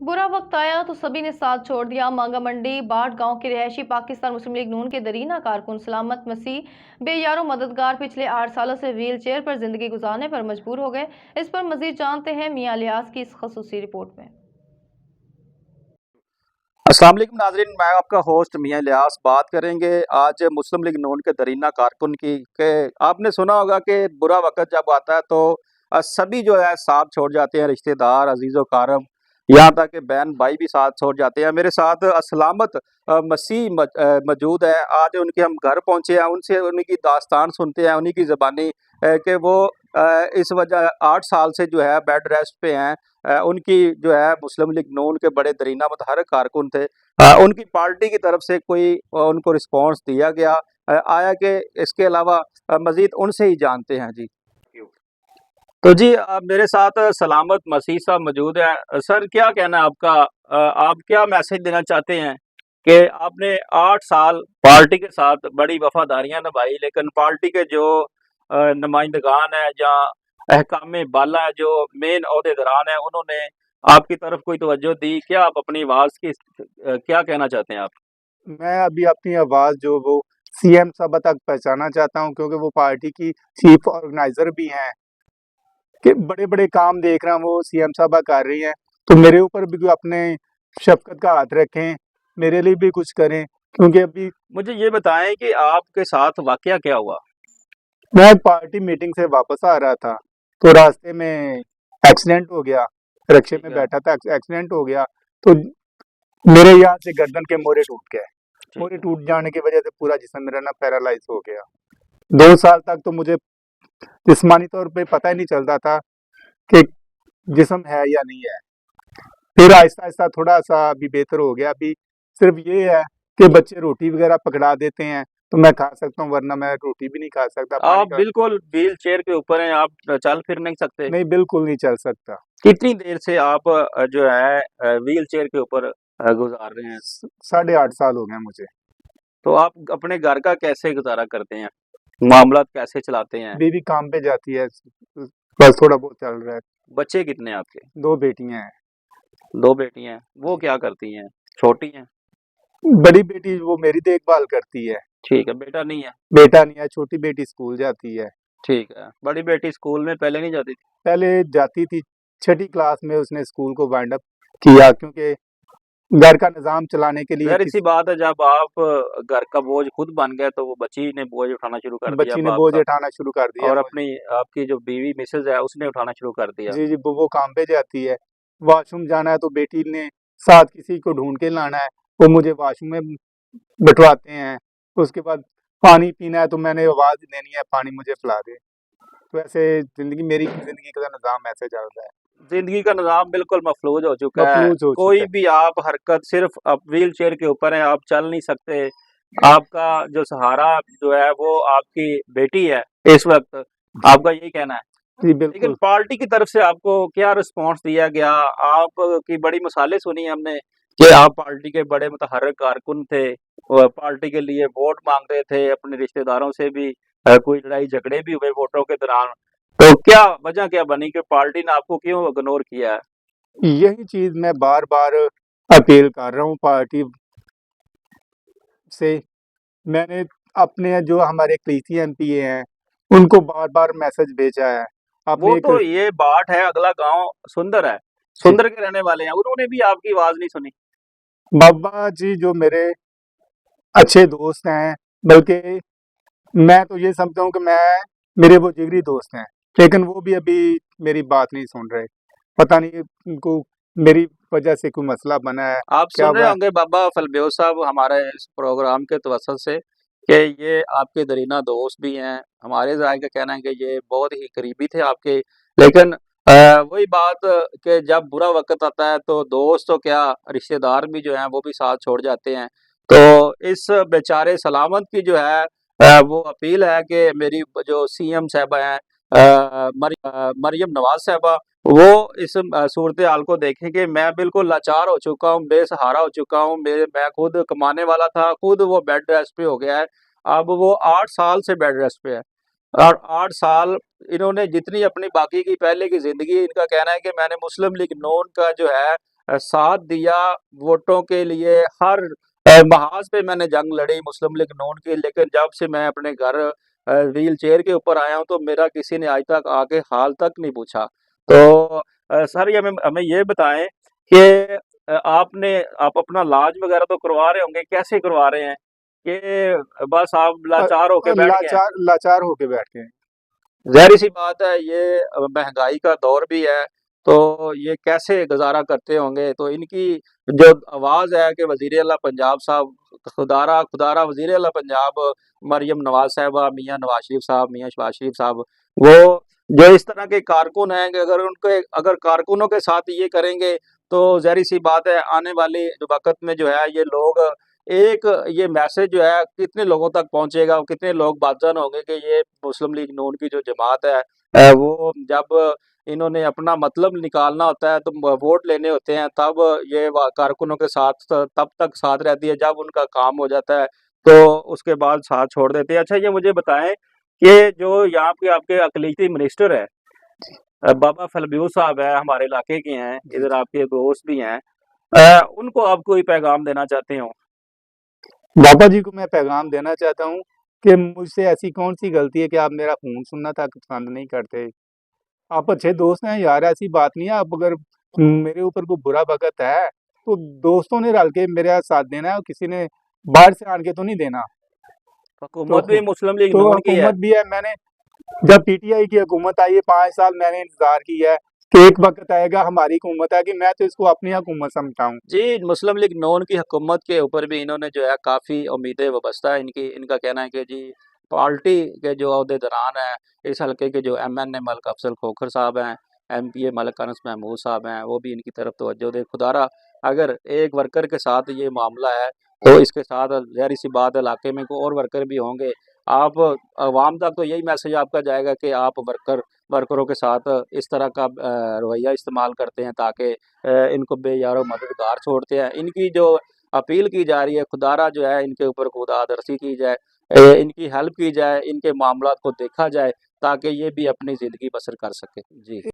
बुरा वक्त आया तो सभी ने साथ छोड़ दिया। मांगा मंडी बाट गांव के रिहायशी पाकिस्तान मुस्लिम लीग नून के दरीना कारकुन सलामत मसीह बेयारो मददगार पिछले 8 सालों से व्हील चेयर पर जिंदगी गुजारने पर मजबूर हो गए। इस पर मजीद जानते हैं मियां लियाज की इस खसूसी रिपोर्ट में। अस्सलाम वालेकुम नाजरीन, मैं आपका होस्ट मियां इलियास बात करेंगे आज मुस्लिम लीग नून के दरीना कारकुन की। कि आपने सुना होगा कि बुरा वक्त जब आता है तो सभी जो है साथ छोड़ जाते हैं, रिश्तेदार अजीज़ो कारम, यहाँ तक कि बहन भाई भी साथ छोड़ जाते हैं। मेरे साथ सलामत मसीह मौजूद है। आज उनके हम घर पहुँचे हैं, उनसे उनकी दास्तान सुनते हैं, उन्हीं की ज़बानी कि वो इस वजह 8 साल से जो है बेड रेस्ट पे हैं। उनकी जो है मुस्लिम लीग नून के बड़े दरीना मुतहर्रिक कारकुन थे। उनकी पार्टी की तरफ से कोई उनको रिस्पांस दिया गया आया कि इसके अलावा मजीद उनसे ही जानते हैं जी। तो जी मेरे साथ सलामत मसीह साहब मौजूद हैं। सर, क्या कहना है आपका? आप क्या मैसेज देना चाहते हैं कि आपने 8 साल पार्टी के साथ बड़ी वफादारियां निभाई, लेकिन पार्टी के जो नुमाइंदगान है या अहकाम बाला है, जो मेन अहदेदारान है, उन्होंने आपकी तरफ कोई तवज्जो दी? क्या आप अपनी आवाज़ की क्या कहना चाहते हैं आप? मैं अभी अपनी आवाज़ जो वो सीएम साहब तक पहुँचाना चाहता हूँ, क्योंकि वो पार्टी की चीफ ऑर्गेनाइज़र भी हैं। कि बड़े-बड़े काम देख रहा हूँ वो सीएम साहबा कर रही हैं, तो मेरे ऊपर भी अपने शफ़क़त का हाथ रखें, मेरे लिए भी कुछ करें, क्योंकि अभी मुझे ये बताएं कि आपके साथ वाकया क्या हुआ? मैं पार्टी मीटिंग से वापस आ रहा था, तो रास्ते में एक्सीडेंट हो गया। रिक्शे ठीक में है। बैठा था, एक्सीडेंट हो गया, तो मेरे यहाँ से गर्दन के मोरे टूट गए। ठीक मोरे है। टूट जाने की वजह से पूरा जिस्म मेरा ना पैरालाइज़ हो गया। 2 साल तक तो मुझे जिस्मानी तौर पे पता ही नहीं चलता था कि जिस्म है या नहीं है। फिर आहिस्ता-आहिस्ता थोड़ा-सा अभी बेहतर हो गया। अभी सिर्फ़ ये है कि बच्चे रोटी वग़ैरह पकड़ा देते हैं, तो मैं खा सकता हूँ, वरना मैं रोटी भी नहीं खा सकता। पानी आप का बिल्कुल व्हील चेयर के ऊपर हैं, आप चल फिर नहीं सकते। नहीं, बिल्कुल नहीं चल सकता। कितनी देर से आप जो है व्हील चेयर के ऊपर गुजार रहे हैं? साढ़े 8 साल हो गए मुझे। तो आप अपने घर का कैसे गुजारा करते हैं? मामलात कैसे चलाते हैं? बीवी काम पे जाती है, बस थोड़ा बहुत चल रहा है। बच्चे कितने हैं आपके? 2 बेटियाँ हैं। 2 बेटियाँ हैं। वो क्या करती हैं? छोटी हैं? बड़ी बेटी वो मेरी देखभाल करती है, ठीक है, बेटा नहीं है? बेटा नहीं है। छोटी बेटी स्कूल जाती है। ठीक है। बड़ी बेटी स्कूल में पहले नहीं जाती थी? पहले जाती थी, 6ठी क्लास में उसने स्कूल को वाइंड अप किया, क्योंकि घर का निज़ाम चलाने के लिए ज़ाहिर-सी बात है, जब आप घर का बोझ खुद बन गए तो वो बच्ची ने बोझ उठाना शुरू कर दिया बच्ची अब ने बोझ आपका। उठाना शुरू कर दिया। और अपनी आपकी जो बीवी मिसेज़ है उसने उठाना शुरू कर दिया। जी, जी, वो काम पे जाती है। वॉशरूम जाना है तो बेटी ने साथ किसी को ढूँढ के लाना है, वो मुझे वॉशरूम में बिठवाते हैं। उसके बाद पानी पीना है तो मैंने आवाज़ देनी है, पानी मुझे पिला दे। तो ऐसे मेरी ज़िंदगी का निज़ाम ऐसे चल रहा है। ज़िंदगी का निज़ाम बिल्कुल मफ़लूज हो चुका है। मफ़लूज हो चुका कोई है। भी आप हरकत सिर्फ़ आप व्हील चेयर के ऊपर हैं, आप चल नहीं सकते। आपका जो सहारा जो है वो आपकी बेटी है इस वक़्त, जी, आपका यही कहना है। जी, लेकिन बिल्कुल। पार्टी की तरफ से आपको क्या रिस्पॉन्स दिया गया? आपकी बड़ी मिसालें सुनी हमने कि आप पार्टी के बड़े मुतहर्रिक कारकुन थे, पार्टी के लिए वोट माँग रहे थे, अपने रिश्तेदारों से भी कोई लड़ाई झगड़े भी हुए वोटों के दौरान। तो क्या वजह क्या बनी कि पार्टी ने आपको क्यों इग्नोर किया है? यही चीज़ मैं बार-बार अपील कर रहा हूँ पार्टी से। मैंने अपने जो हमारे कृषि एमपी हैं, उनको बार-बार मैसेज भेजा है। वो आपने एक तो ये बाट है, अगला गाँव सुंदर है, जी, सुंदर के रहने वाले हैं, उन्होंने भी आपकी आवाज़ नहीं सुनी। बाबा जी जो मेरे अच्छे दोस्त हैं, बल्कि मैं तो ये समझता हूँ कि मेरे वो जिगरी दोस्त हैं, लेकिन वो भी अभी मेरी बात नहीं सुन रहे। पता नहीं उनको मेरी वजह से कोई मसला बना है, आप क्या सुन रहे वह होंगे बाबा फलबेव साहब हमारे इस प्रोग्राम के तवज्जुह से कि ये आपके दरीना दोस्त भी हैं। हमारे ज़ाहिर का कहना है कि ये बहुत ही करीबी थे आपके। लेकिन वही बात कि जब बुरा वक़्त आता है तो दोस्त तो क्या, रिश्तेदार भी जो हैं वो भी साथ छोड़ जाते हैं। तो इस बेचारे सलामत की जो है वो अपील है कि मेरी जो सीएम साहिबा हैं मरियम नवाज़ साहिबा, वो इस सूरत-ए-हाल को देखें कि मैं बिल्कुल लाचार हो चुका हूँ, बेसहारा हो चुका हूँ। मैं खुद कमाने वाला था, खुद वो बेड रेस्ट पे हो गया है। अब वो 8 साल से बेड रेस्ट पे है और 8 साल इन्होंने जितनी अपनी बाकी की पहले की ज़िंदगी, इनका कहना है कि मैंने मुस्लिम लीग नून का जो है साथ दिया वोटों के लिए, हर महाज पे मैंने जंग लड़ी मुस्लिम लीग नून की, लेकिन जब से मैं अपने घर व्हील चेयर के ऊपर आया हूँ तो मेरा किसी ने आज तक आके हाल तक नहीं पूछा। तो सर ये हमें हमें ये बताएं कि आप अपना इलाज वगैरह तो करवा रहे होंगे, कैसे करवा रहे हैं कि बस आप लाचार होके बैठ गए हैं? लाचार लाचार होके बैठे हैं। ज़ाहिर सी बात है, ये महंगाई का दौर भी है, तो ये कैसे गुज़ारा करते होंगे? तो इनकी जो आवाज़ है कि वज़ीर आला पंजाब साहब, खुदारा खुदारा वज़ीर आला पंजाब मरियम नवाज़ साहिबा, मियाँ नवाज़ शरीफ साहब, मियाँ शहबाज शरीफ साहब, वो जो इस तरह के कारकुन हैं कि अगर कारकुनों के साथ ये करेंगे, तो ज़ाहिर सी बात है आने वाले वक़्त में जो है ये लोग एक ये मैसेज जो है कितने लोगों तक पहुँचेगा और कितने लोग बाज़न होंगे कि ये मुस्लिम लीग नून की जो जमात है वो जब इन्होंने अपना मतलब निकालना होता है तो वोट लेने होते हैं, तब ये कारकुनों के साथ तब तक साथ रहती है, जब उनका काम हो जाता है तो उसके बाद साथ छोड़ देते हैं। अच्छा ये मुझे बताएं कि जो यहाँ पे आपके अकलीती मिनिस्टर है, बाबा फलबीऊ साहब है, हमारे इलाके के हैं, जी इधर जी। आपके दोस्त भी हैं, उनको आप कोई पैगाम देना चाहते हो? बाबा जी को मैं पैगाम देना चाहता हूँ कि मुझसे ऐसी कौन सी गलती है कि आप मेरा फ़ोन सुनना तक पसंद नहीं करते। आप अच्छे दोस्त हैं यार, ऐसी बात नहीं है। आप अगर मेरे ऊपर कोई बुरा वक़्त है, तो दोस्तों ने रल के मेरा साथ देना है और किसी ने बाहर से आन के तो नहीं देना। तो हुकूमत भी मुस्लिम लीग तो नून की है। हुकूमत भी है। मैंने जब पीटीआई की हुकूमत आई है 5 साल मैंने इंतज़ार किया है कि एक वक़्त आएगा हमारी हुकूमत आएगी, मैं तो इसको अपनी हुकूमत समझता हूँ। जी, मुस्लिम लीग नून की हुकूमत के ऊपर भी इन्होंने जो है काफ़ी उम्मीदें वाबस्ता है इनकी। इनका कहना है कि जी पार्टी के जो ओहदेदारान हैं, इस हलके के जो एमएनए मलिक अफजल खोखर साहब हैं, एमपीए मलिक अनस महमूद साहब हैं, वो भी इनकी तरफ तवज्जो दें। खुदारा अगर एक वर्कर के साथ ये मामला है, तो इसके साथ ज़ाहिर-सी बात है इलाके में कोई और वर्कर भी होंगे। आप अवाम तक तो यही मैसेज आपका जाएगा कि आप वर्करों के साथ इस तरह का रवैया इस्तेमाल करते हैं ताकि इनको बेयारो मददगार छोड़ते हैं। इनकी जो अपील की जा रही है, खुदारा जो है इनके ऊपर खुदादर्सी की जाए, इनकी हेल्प की जाए, इनके मामलात को देखा जाए ताकि ये भी अपनी ज़िंदगी बसर कर सकें। जी।